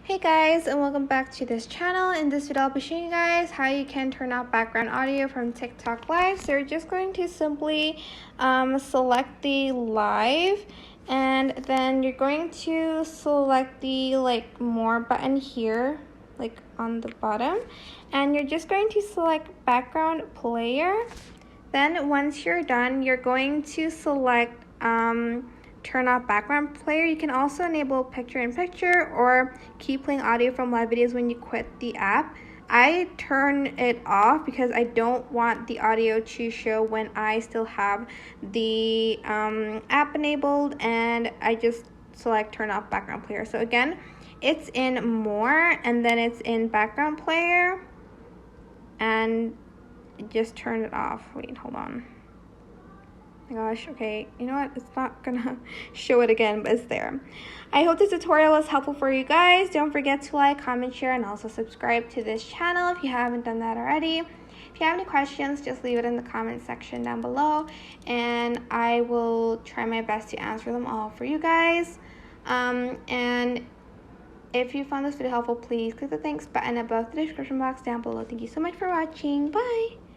Hey guys, and welcome back to this channel. In this video I'll be showing you guys how you can turn off background audio from TikTok Live. So you're just going to simply select the live, and then you're going to select the more button here, on the bottom, and you're just going to select background player. Then once you're done, you're going to select turn off background player. You can also enable picture-in-picture or keep playing audio from live videos when you quit the app. I turn it off because I don't want the audio to show when I still have the app enabled, and I just select turn off background player. So again, it's in more, and then it's in background player, and just turn it off. Wait, hold on. Oh my gosh, okay, you know what, it's not gonna show it again, but it's there. I hope this tutorial was helpful for you guys. Don't forget to like, comment, share, and also subscribe to this channel if you haven't done that already. If you have any questions, just leave it in the comment section down below, and I will try my best to answer them all for you guys. And if you found this video helpful, please click the thanks button above the description box down below. Thank you so much for watching. Bye!